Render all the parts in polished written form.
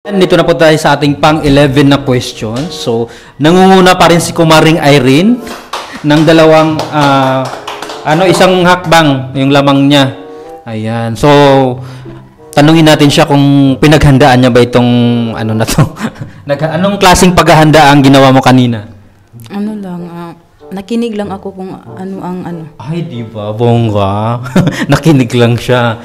Dito na po tayo sa ating pang-11 na question. So, nangunguna pa rin si Kumaring Irene ng dalawang, isang hakbang yung lamang niya. Ayan. So, tanungin natin siya kung pinaghandaan niya ba itong, na to. Anong klaseng paghahanda ang ginawa mo kanina? Nakinig lang ako kung ano. Ay, di ba? Bongga. Nakinig lang siya.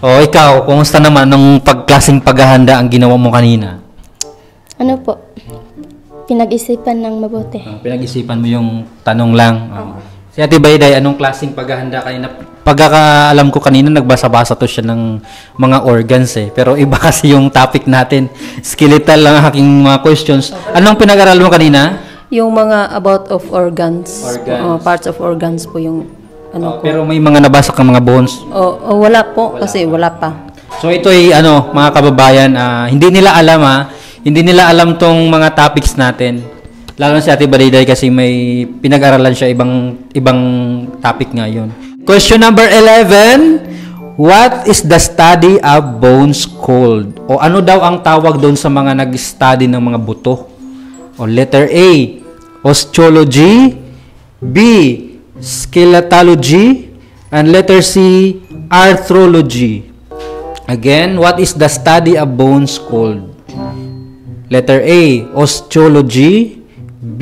O, ikaw, kumusta naman nung klaseng paghahanda ang ginawa mo kanina? Ano po? Pinag-isipan ng mabuti. Pinag-isipan mo yung tanong lang. Si Ate Bayday, anong klaseng paghahanda kanina? Pagkakaalam ko kanina, nagbasa-basa to siya ng mga organs eh. Pero iba kasi yung topic natin. Skeletal lang ang aking mga questions. Anong pinag-aral mo kanina? Yung mga about of organs. Parts of organs po yung ko. Pero may mga nabasa kang mga bones? Wala po kasi wala pa. So ito ay mga kababayan, hindi nila alam tong mga topics natin. Lalo na si Ate Baliday kasi may pinag-aralan siya ibang topic ngayon. Question number 11. What is the study of bones called? O ano daw ang tawag doon sa mga nag-study ng mga buto? O letter A, osteology, B, skeletology, and letter C, arthrology. Again, what is the study of bones called? Letter A, osteology, B,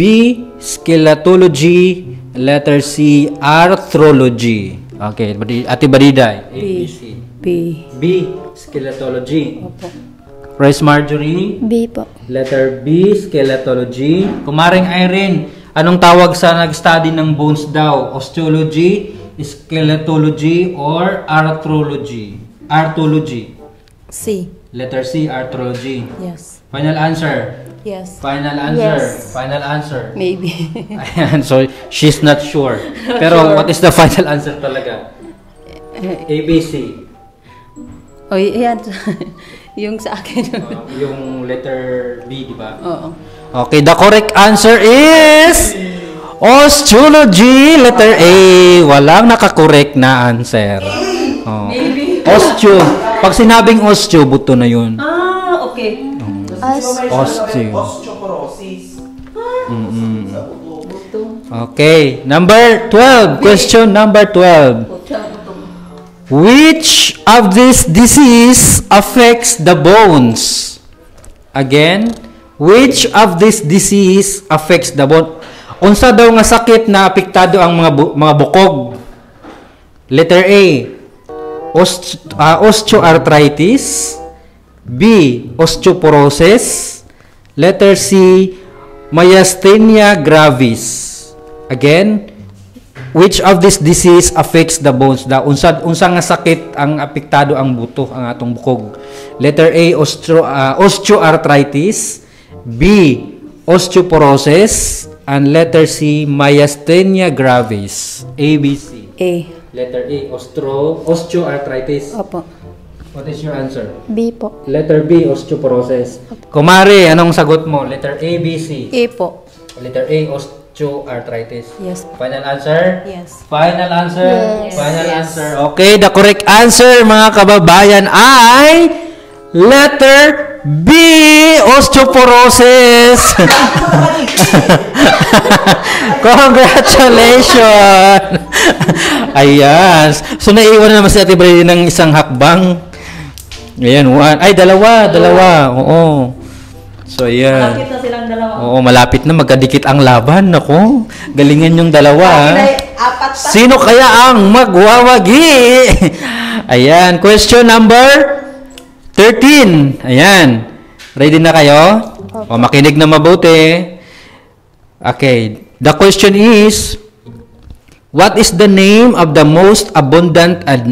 skeletology, letter C, arthrology. Okay, Ate Bariday. B, skeletology. Opo. Rice Marjorie? B po. Letter B, skeletology. Kumaring Irene, anong tawag sa nag-study ng bones daw? Osteology, skeletology, or arthrology? Arthrology. C. Letter C, arthrology. Yes. Final answer? Yes. Final answer? Yes. Final answer? Maybe. Ayan, so she's not sure. Pero what is the final answer talaga? ABC. Oh, yan. Yung sa akin. Yung letter B, di ba? Oo. Okay, the correct answer is osteology, letter A. Walang nakakorek na answer. Oh. Osteo. Pag sinabing osteo, buto na yun. Okay. Osteo. Osteoporosis. Okay, number 12. Question number 12. Which of this disease affects the bones? Again, which of this disease affects the bone? Unsa daw nga sakit na apektado ang mga bukog? Letter A, osteoarthritis. B, osteoporosis. Letter C, myasthenia gravis. Again, which of this disease affects the bones? Unsa nga sakit ang apektado ang buto, ang atong bukog? Letter A, osteoarthritis. B, osteoporosis. And letter C, myasthenia gravis. A, B, C. A. Letter A, osteoarthritis. Opo. What is your answer? B po. Letter B, osteoporosis. Kumare, anong sagot mo? Letter A, B, C. A po. Letter A, osteoarthritis. Yes. Final answer? Yes. Final answer? Yes. Final answer. Okay, the correct answer, mga kababayan, ay letter B, osteoporosis. Congratulations! Ayan. So, naiwan na naman si Ate Brady ng isang hakbang. Ayan, one. Ay, dalawa. Oo. So, ayan. Malapit na silang dalawa. Oo, malapit na. Magkadikit ang laban. Ako, galingan yung dalawa. Apat pa. Sino kaya ang magwawagi? Ayan, question number 13. Ayan. Ready na kayo? O, makinig na mabuti. Okay. The question is, what is the name of the most abundant and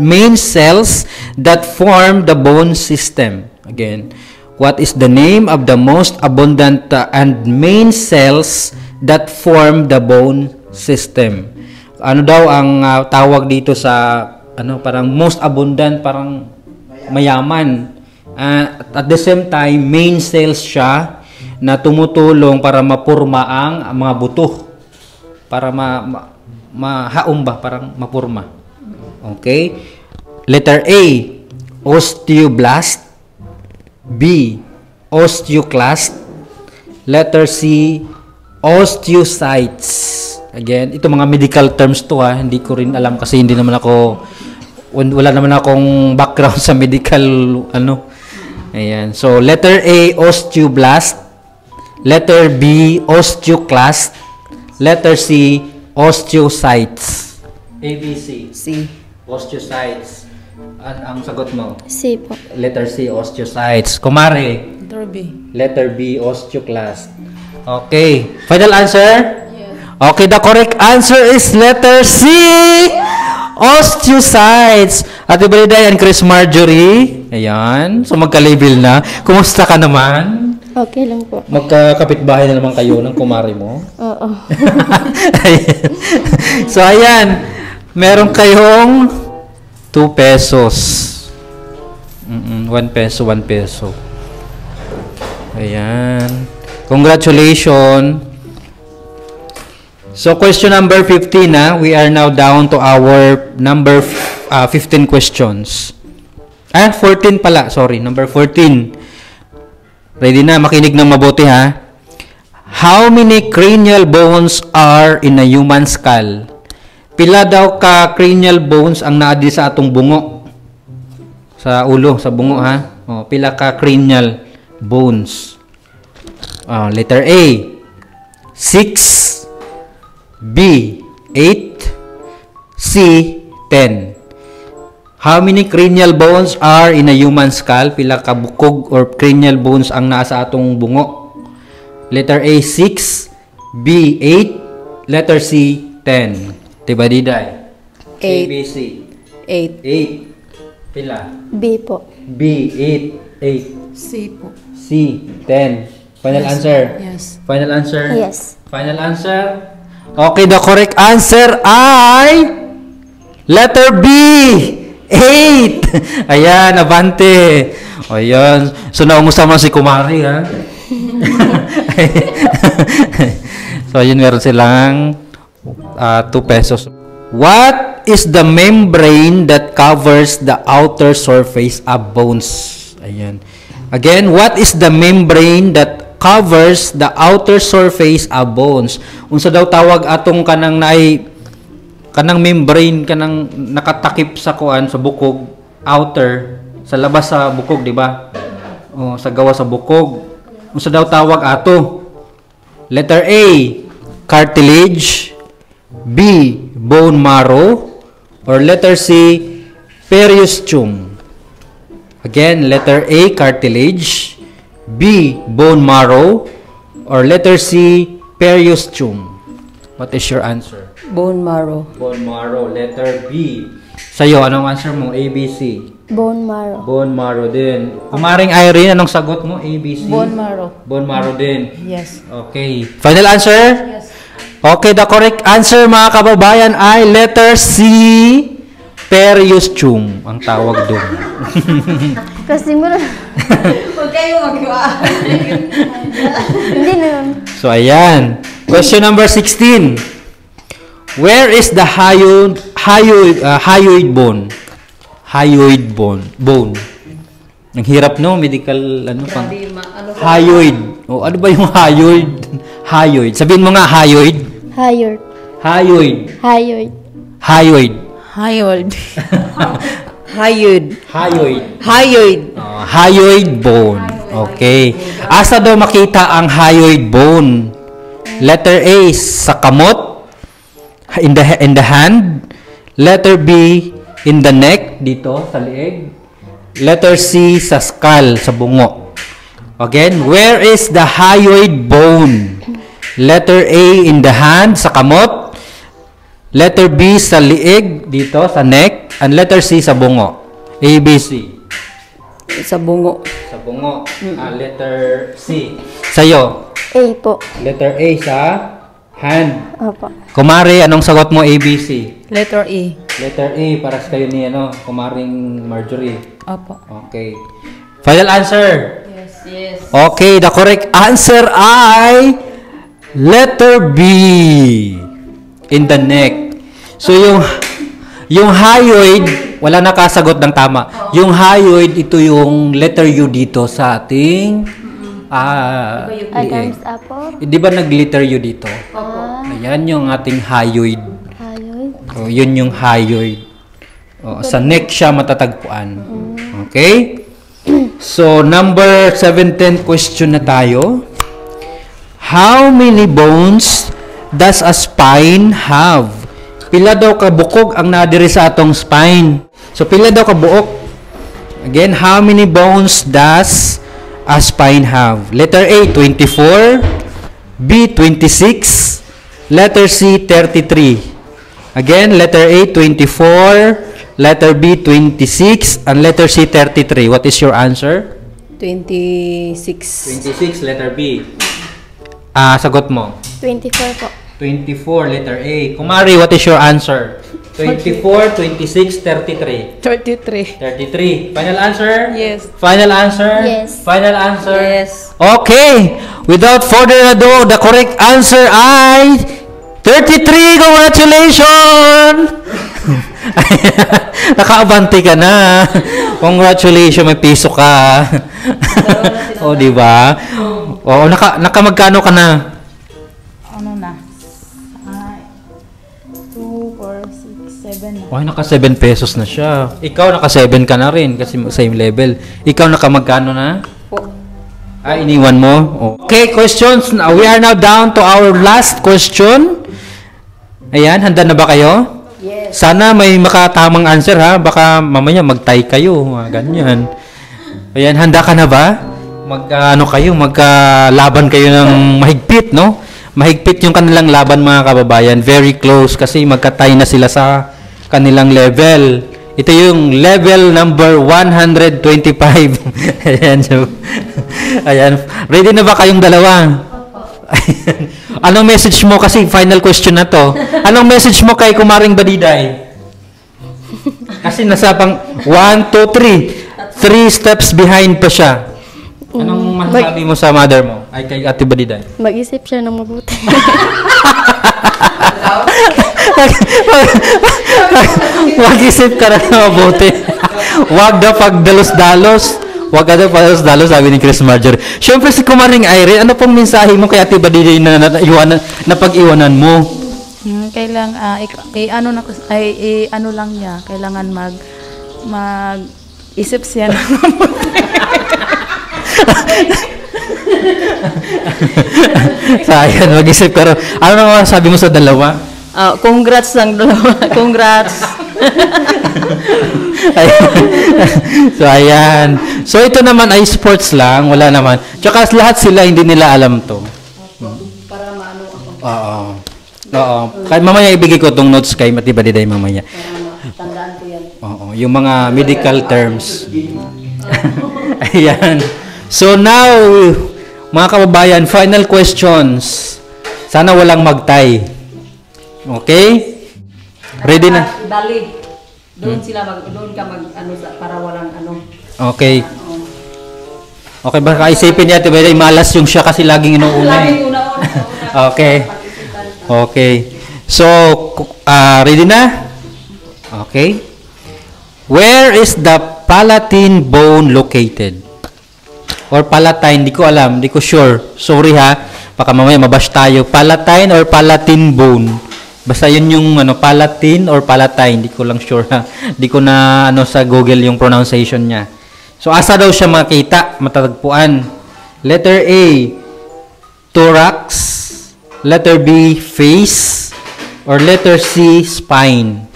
main cells that form the bone system? Again, what is the name of the most abundant and main cells that form the bone system? Ano daw ang tawag dito sa parang most abundant, parang mayaman. At the same time, main cells siya na tumutulong para mapurma ang mga buto. Para mahaom ba, parang mapurma. Okay? Letter A, osteoblast. B. Osteoclast. Letter C. Osteocytes. Again, ito mga medical terms to ha. Hindi ko rin alam kasi hindi naman ako, wala naman akong background sa medical, ano. Ayan. So, letter A, osteoblast. Letter B, osteoclast. Letter C, osteocytes. A, B, C. C. Osteocytes. Ang sagot mo? C po. Letter C, osteocytes. Kumare? Letter B. Letter B, osteoclast. Okay. Final answer? Okay, the correct answer is letter C, osteocytes. Ate Breda and Chris Marjorie. Ayan. So, magka-label na. Kumusta ka naman? Okay lang po. Magkakapitbahay na naman kayo ng kumari mo? Oo. So, ayan. Meron kayong 2 pesos. 1 peso, 1 peso. Ayan. Congratulations. So, question number 15 na. We are now down to our number 15 questions. 14 pala. Sorry, number 14. Ready na? Makinig ng mabuti ha. How many cranial bones are in a human skull? Pila daw ka cranial bones ang naadi sa atong bungo? Sa ulo, sa bungo ha. Pila ka cranial bones? Letter A, 6. B, 8. C, 10. How many cranial bones are in a human skull? Pila ka bukog or cranial bones ang nasa atong bungo? Letter A, 6. B, 8. Letter C, 10. Diba, Diday? 8. A, B, C. 8. 8. Pila? B po. B, 8. 8. C po. C, 10. Final answer? Yes. Final answer? Yes. Final answer? Okay, the correct answer ay letter B, 8. Ayan, abante. Ayan. So, naungusa mo si Kumari, ha? So, yun, meron silang 2 pesos. What is the membrane that covers the outer surface of bones? Ayan. Again, what is the membrane that covers the outer surface of bones? Unsa daw tawag atong kanang kanang membrane kanang nakatakip sa kuan sa bukog, outer sa labas sa bukog, di ba? Sa gawa sa bukog. Unsa daw tawag ato? Letter A, cartilage. B, bone marrow. Or letter C, periosteum. Again, letter A, cartilage. B, bone marrow. Or letter C, periosteum. What is your answer? Bone marrow. Bone marrow. Letter B. Sa'yo, anong answer mo? A, B, C? Bone marrow. Bone marrow din. Kumaring Irene, anong sagot mo? A, B, C? Bone marrow. Bone marrow din. Yes. Okay. Final answer? Yes. Okay, the correct answer mga kababayan ay letter C, periosteum ang tawag doon. Kasi mo na. Huwag kayo magwa. Hindi naman. So, ayan. Question number 16. Where is the hyoid bone? Hyoid bone. Ang hirap, no? Medical, ano pang? Hyoid. Ano ba yung hyoid? Hyoid. Sabihin mo nga, hyoid. Hyoid. Hyoid. Hyoid. Hyoid. Hyoid. Hyoid. Hyoid. Hyoid. Hyoid bone. Okay. Asa daw makita ang hyoid bone? Letter A, sa kamot. In the hand. Letter B, in the neck. Dito, sa leeg. Letter C, sa skull, sa bungo. Again, where is the hyoid bone? Letter A, in the hand, sa kamot. Letter B, sa liig, dito, sa neck. And letter C, sa bungo. A, B, C. Sa bungo. Sa bungo. Letter C. Sa'yo. A po. Letter A, sa hand. Opo. Kumari, anong sagot mo, A, B, C? Letter E. Letter A, para sa kayo ni, Kumaring Marjorie. Opo. Okay. Final answer? Yes. Yes. Okay, the correct answer ay letter B, in the neck. So Yung hyoid, wala nakasagot ng tama. Yung hyoid, ito yung letter U dito sa ating Adam's apple. di ba nag-letter U dito? Ayan yung ating hyoid. Hyoid. O, yun yung hyoid. O, sa neck siya matatagpuan. Okay? So, number 17 question na tayo. How many bones does a spine have? Pila daw ka bukog ang nadiri sa atong spine? So, pila daw ka buok? Again, how many bones does a spine have? Letter A, 24. B, 26. Letter C, 33. Again, letter A, 24. Letter B, 26. And letter C, 33. What is your answer? 26. 26, letter B. Sagot mo. 24 po. 24, letter A. Kumari, what is your answer? 24, 26, 33. 33. 33. Final answer? Yes. Final answer? Yes. Final answer? Yes. Okay. Without further ado, the correct answer ay 33. Congratulations! Nakaabante ka na. Congratulations, may piso ka. O, di ba? O, nakamagkano ka na? Ano na? 2, 4, 6, 7 na. Ay, naka 7 pesos na siya. Ikaw, naka 7 ka na rin kasi same level. Ikaw, naka magkano na? Iniwan mo? Okay, questions. Now, we are now down to our last question. Ayan, handa na ba kayo? Yes. Sana may makatamang answer ha. Baka mamaya mag-tie kayo. Ganyan. Ayan, handa ka na ba? Maglaban kayo ng mahigpit, no? Mahigpit yung kanilang laban, mga kababayan. Very close kasi magka-tie na sila sa kanilang level. Ito yung level number 125. Ayan, so. Ayan. Ready na ba kayong dalawa? Anong message mo? Kasi final question na to. Anong message mo kay Kumaring Badiday? Kasi nasa pang 1, 2, 3. 3 steps behind pa siya. Anong masasabi mo sa mother mo? Ay, kay Ate Badiday? Mag-isip siya ng mabuti. Mag-isip ka na mabuti. Huwag daw pagdalos-dalos. Huwag ka daw pagdalos-dalos, sabi ni Chris Marjorie. Siyempre si Kumaring Irene, ano pong mensahe mo kay Ate Badiday na pag-iwanan mo? Ano lang niya, kailangan mag-isip siya ng mabuti. Sayang, mag-isip ka rin. Ano naman sabi mo sa dalawa? Congrats lang dalawa. Congrats. So, ayan. So, ito naman ay sports lang. Wala naman. Tsaka lahat sila, hindi nila alam to. Para maano ako. Oo. Kahit mamaya ibigay ko itong notes kay Ate Badiday mamaya. Tandaan ko yan. Oo. Yung mga medical terms. Ayan. So, now, mga kababayan, final questions. Sana walang mag-tie. Okay? Ready na? Dali. Doon ka para walang ano. Okay. Okay, baka isipin niya, diba, malas yung siya kasi laging inuuna. Laging una-una. Okay. Okay. So, ready na? Okay. Where is the palatine bone located? Or palatine, di ko alam, di ko sure. Sorry ha, baka mamaya mabash tayo. Palatine or palatine bone? Basta yun yung palatine or palatine, di ko lang sure ha. Di ko na sa Google yung pronunciation niya. So asa daw siya makita, matatagpuan? Letter A, thorax. Letter B, face. Or letter C, spine.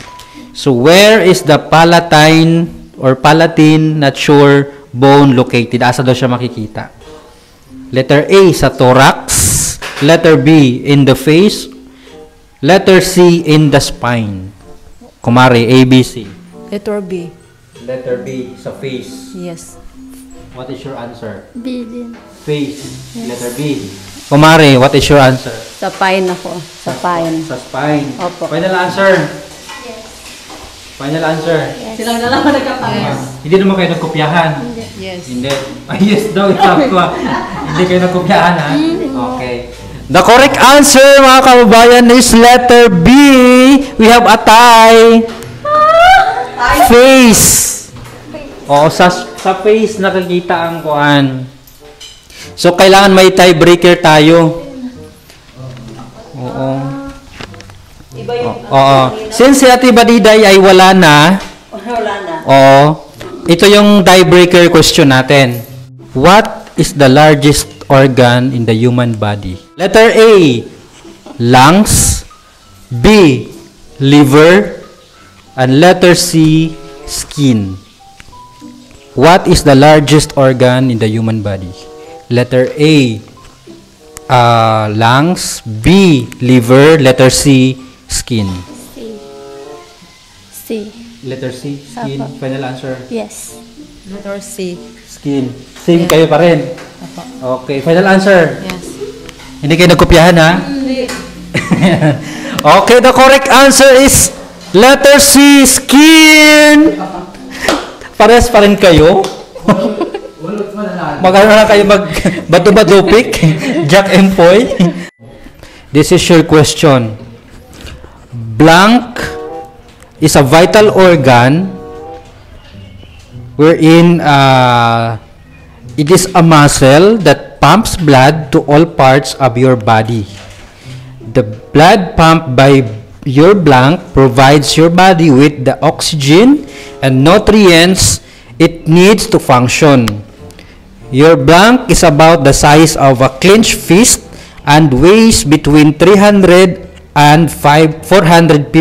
So where is the palatine or palatine, not sure, bone located? Asa daw siya makikita? Letter A, sa thorax. Letter B, in the face. Letter C, in the spine. Kumari, A, B, C. Letter B. Letter B, sa face. Yes. What is your answer? B din. Face. Letter B. Kumari, what is your answer? Sa pine ako. Sa pine. Sa spine. Opo. Final answer? Yes. Final answer? Silang dalawa nagkapayas. Hindi naman kayo nagkopyahan? Yes. Hindi. Ay, yes daw. Sabi ko. Hindi kayo nagkopyahan, ha? Okay. The correct answer, mga kababayan, is letter B. We have a tie. Face. Oo, sa face nakikita ang kuan. So, kailangan may tiebreaker tayo. Oo. Oo. Since si Ate Badiday ay wala na. Oo. Ito yung tiebreaker question natin. What is the largest organ in the human body? Letter A, lungs. B, liver. And letter C, skin. What is the largest organ in the human body? Letter A, lungs. B, liver. Letter C, skin. C. Letter C, skin. Apo. Final answer. Yes. Letter C. Skin. Same kayo pa rin. Okay, final answer. Yes. Hindi kayo nagkopyahan, ha? Okay, the correct answer is letter C, skin. Pares pa rin kayo. Magano na kayo bato-bato pick? Jack and Poy? This is your question. Blank is a vital organ wherein it is a muscle that pumps blood to all parts of your body. The blood pumped by your blank provides your body with the oxygen and nutrients it needs to function. Your blank is about the size of a clenched fist and weighs between 300 and 450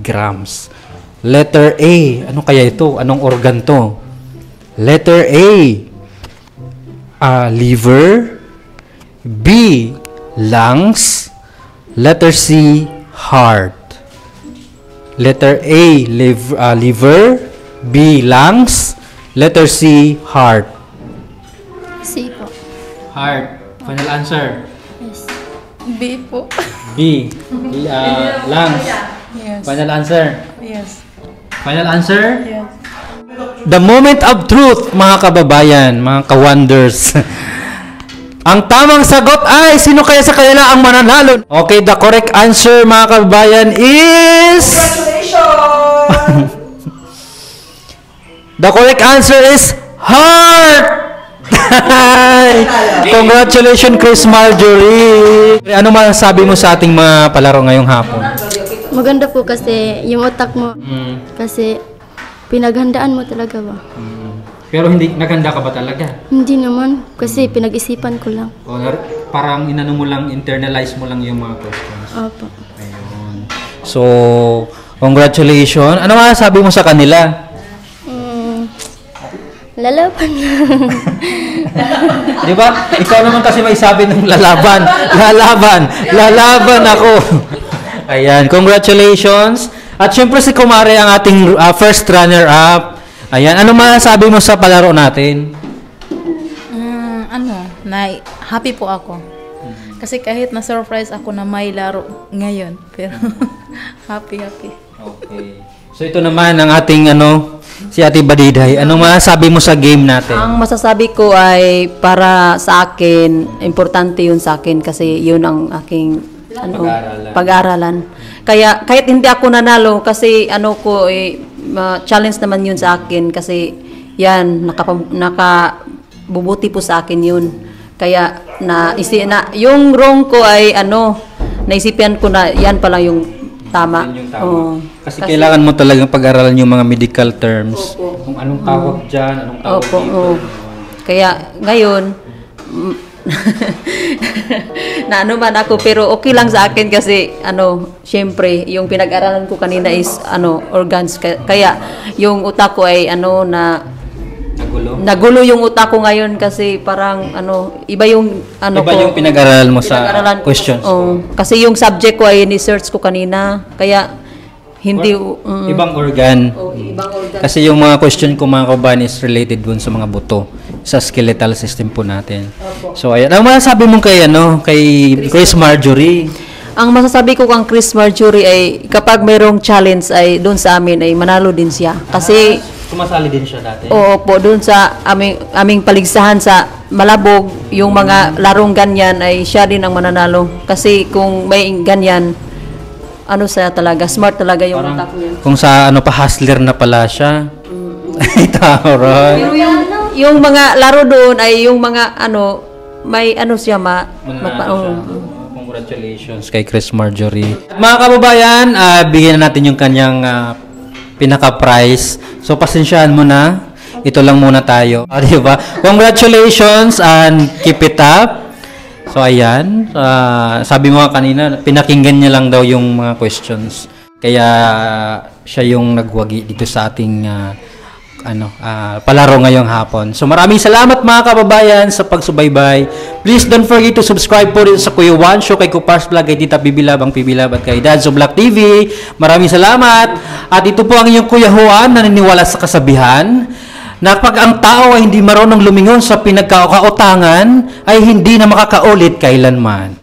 grams. Letter A. Ano kaya ito? Anong organ to? Letter A. Liver. B. Lungs. Letter C. Heart. Letter A. Liver. B. Lungs. Letter C. Heart. C po. Heart. Final answer. Yes. B po. B. Lungs. Yes. Final answer. Yes. Final answer. Yes. The moment of truth, mga kababayan, mga ka-wonders. Ang tamang sagot ay, sino kaya sa kanila ang mananalo? Okay, the correct answer, mga kababayan, is... Congratulations! The correct answer is heart! Congratulations, Chris Marjorie! Ano masasabi mo sa ating mga palaro ngayong hapon? Maganda po kasi yung utak mo. Kasi pinaghandaan mo talaga ba? Pero hindi, naganda ka ba talaga? Hindi naman. Kasi pinag-isipan ko lang. O, parang inano mo lang, internalize mo lang yung mga questions. Opo. Ayun. So, congratulations. Ano masasabi mo sa kanila? Lalaban na. Di ba? Ikaw naman kasi may sabi ng lalaban. Lalaban ako. Ayan, congratulations. At syempre si Kumare ang ating first runner-up. Ayan, ano masasabi mo sa palaro natin? Happy po ako. Kasi kahit na-surprise ako na may laro ngayon. Pero happy. Okay. So ito naman ang ating si Ate Badiday. Anong masasabi mo sa game natin? Ang masasabi ko ay para sa akin, importante yun sa akin kasi yun ang aking pag-aaralan. Kaya kahit hindi ako nanalo kasi challenge naman yun sa akin kasi yan nakabubuti po sa akin yun. Kaya yung wrong ko ay naisipan ko na yan pala yung tama. Yung tama. Kasi kailangan mo talagang pag-aralan yung mga medical terms. Opo. Kung anong tawag dyan, anong tawag Opo, dito. Kaya ngayon na man ako pero okay lang sa akin kasi syempre yung pinag-aralan ko kanina is organs kaya yung utak ko ay nagulo yung utak ko ngayon kasi parang iba yung iba yung pinag-aralan mo sa pinag-aralan ko. questions. Kasi yung subject ko ay ni-search ko kanina kaya hindi Ibang organ. ibang organ. Kasi yung mga question ko mga kabayan is related dun sa mga buto sa skeletal system po natin. So ayan, ang masasabi mo kay Chris Marjorie? Ang masasabi ko kang Chris Marjorie ay kapag mayroong challenge ay doon sa amin ay manalo din siya. Kasi Sumasali din siya dati. oo po, doon sa aming paligsahan sa Malabog, yung mga larong ganyan ay siya din ang mananalo. Kasi kung may ganyan, ano siya talaga, smart talaga yung utak niya. Kung sa ano pa, hustler na pala siya. Ay, taro. Pero yung mga laro doon ay yung mga ano, may ano siya Congratulations kay Chris Marjorie. Mga kababayan, bigyan na natin yung kanyang pinaka-prize. So, pasensyahan mo na. Ito lang muna tayo. Diba? Congratulations and keep it up. So, ayan. Sabi mo kanina, pinakinggan niya lang daw yung mga questions. Kaya, siya yung nagwagi dito sa ating palaro ngayong hapon. So maraming salamat mga kababayan sa pagsubaybay. Please don't forget to subscribe po rin sa Kuya Juan Show, kay Kupars Vlog, kay Tita Pibilab, ang Pibilab, at kay Dad's Vlog TV. Maraming salamat. At ito po ang inyong Kuya Juan, naniniwala sa kasabihan na pag ang tao ay hindi marunong lumingon sa pinagkakautangan, ay hindi na makakaulit kailanman.